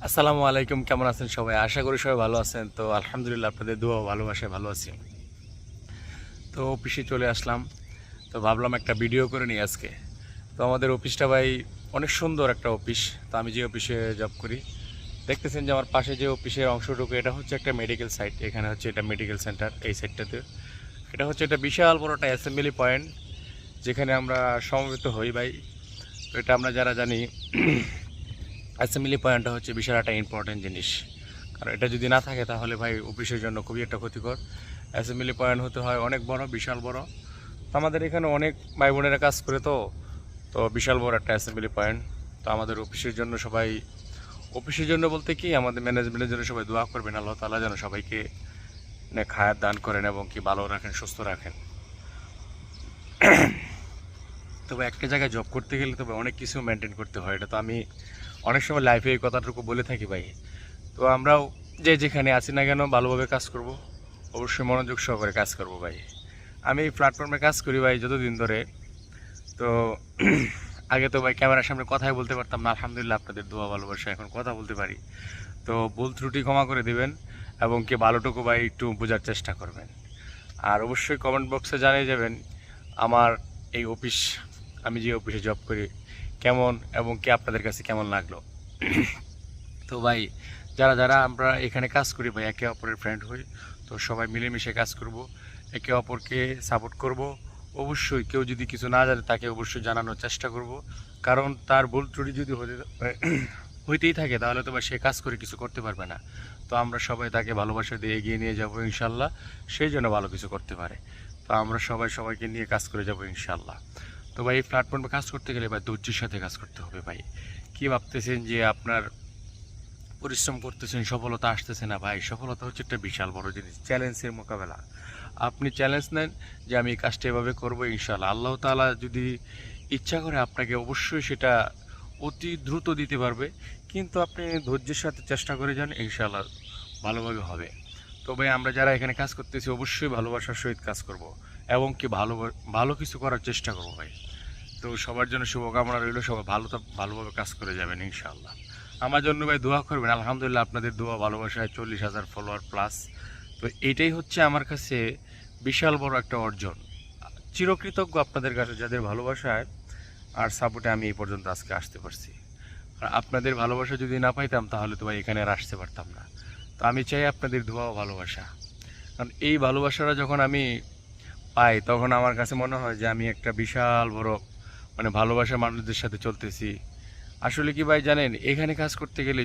আসসালামু আলাইকুম, কেমন আছেন সবাই? আশা করি সবাই ভালো আছেন। তো আলহামদুলিল্লাহ, আপনাদের দোয়া ও ভালোবাসায় ভালো আছি। তো অফিসে চলে আসলাম। তো ভাবলাম একটা ভিডিও করে নিই আজকে। তো আমাদের অফিসটা ভাই অনেক সুন্দর একটা অফিস। তো আমি যে অফিসে জব করি, দেখতেছেন যে আমার পাশে যে অফিসের অংশটুকু, এটা হচ্ছে একটা মেডিকেল সাইট। এখানে হচ্ছে এটা মেডিকেল সেন্টার এই সাইটটাতে। এটা হচ্ছে একটা বিশাল বড় একটা অ্যাসেম্বলি পয়েন্ট, যেখানে আমরা সমবেত হই ভাই। তো এটা আমরা যারা জানি, অ্যাসেম্বলি পয়েন্টটা হচ্ছে বিশাল একটা ইম্পর্টেন্ট জিনিস। কারণ এটা যদি না থাকে তাহলে ভাই অফিসের জন্য খুবই একটা ক্ষতিকর। অ্যাসেম্বলি পয়েন্ট হতে হয় অনেক বড়, বিশাল বড়। তো আমাদের এখানে অনেক ভাই বোনেরা কাজ করে, তো তো বিশাল বড় একটা অ্যাসেম্বলি পয়েন্ট। তো আমাদের অফিসের জন্য সবাই, অফিসের জন্য বলতে কি আমাদের ম্যানেজমেন্টের জন্য সবাই দোয়া করবেন, আল্লাহ তাআলা যেন সবাইকে খায়াত দান করেন এবং কি ভালো রাখেন, সুস্থ রাখেন। তবে একটা জায়গায় জব করতে গেলে তবে অনেক কিছু মেনটেন করতে হয়। এটা তো আমি অনেক সময় লাইফে এই কথাটুকু বলে থাকি ভাই। তো আমরাও যে যেখানে আছি না কেন ভালোভাবে কাজ করব, অবশ্যই মনোযোগ সহকারে কাজ করব ভাই। আমি এই প্ল্যাটফর্মে কাজ করি ভাই যতদিন ধরে। তো আগে তো ভাই ক্যামেরার সামনে কথাই বলতে পারতাম না, আলহামদুলিল্লাহ আপনাদের দোয়া ভালোবাসা এখন কথা বলতে পারি। তো ভুল ত্রুটি ক্ষমা করে দিবেন এবং কি ভালোটুকু ভাই একটু বোঝার চেষ্টা করবেন। আর অবশ্যই কমেন্ট বক্সে জানিয়ে যাবেন আমার এই অফিস, আমি যে অফিসে জব করি কেমন এবং কি আপনাদের কাছে কেমন লাগলো। তো ভাই যারা যারা আমরা এখানে কাজ করি ভাই, একে অপরের ফ্রেন্ড হই। তো সবাই মিলেমিশে কাজ করব, একে অপরকে সাপোর্ট করব। অবশ্যই কেউ যদি কিছু না জানে তাকে অবশ্যই জানানোর চেষ্টা করব। কারণ তার ভুল ত্রুটি যদি হইতেই থাকে তাহলে তো ভাই সে কাজ করে কিছু করতে পারবে না। তো আমরা সবাই তাকে ভালোবাসা দিয়ে এগিয়ে নিয়ে যাব ইনশাল্লাহ, সেই জন্য ভালো কিছু করতে পারে। তো আমরা সবাই সবাইকে নিয়ে কাজ করে যাব ইনশাল্লাহ। তো ভাই এই প্ল্যাটফর্মে কাজ করতে গেলে ভাই ধৈর্যের সাথে কাজ করতে হবে ভাই। কি ভাবতেছেন যে আপনার পরিশ্রম করতেছেন সফলতা আসতেছে না? ভাই সফলতা হচ্ছে একটা বিশাল বড় জিনিস, চ্যালেঞ্জের মোকাবেলা। আপনি চ্যালেঞ্জ নেন যে আমি এই কাজটা এভাবে করবো, ইনশাল্লাহ আল্লাহ তাআলা যদি ইচ্ছা করে আপনাকে অবশ্যই সেটা অতি দ্রুত দিতে পারবে। কিন্তু আপনি ধৈর্যের সাথে চেষ্টা করে যান, ইনশাল্লাহ ভালোভাবে হবে। তবে আমরা যারা এখানে কাজ করতেছি অবশ্যই ভালোবাসার সহিত কাজ করব এবং কি ভালো ভালো কিছু করার চেষ্টা করবো ভাই। তো সবার জন্য শুভকামনা রইল, সবাই ভালোভাবে কাজ করে যাবেন ইনশাআল্লাহ। আমার জন্য ভাই দোয়া করবেন, আলহামদুলিল্লাহ আপনাদের দোয়া ভালোবাসায় 40,000 ফলোয়ার প্লাস। তো এটাই হচ্ছে আমার কাছে বিশাল বড় একটা অর্জন। চিরকৃতজ্ঞ আপনাদের কাছে, যাদের ভালোবাসায় আর সাপোর্টে আমি এই পর্যন্ত আজকে আসতে পারছি। আর আপনাদের ভালোবাসা যদি না পাইতাম তাহলে তো ভাই এখানে আর আসতে পারতাম না। তো আমি চাই আপনাদের দোয়া ও ভালোবাসা। কারণ এই ভালোবাসাটা যখন আমি পাই তখন আমার কাছে মনে হয় যে আমি একটা বিশাল বড় ভালোবাসার মানুষদের সাথে চলতেছি। আসলে কি ভাই জানেন, এখানে কাজ করতে গেলে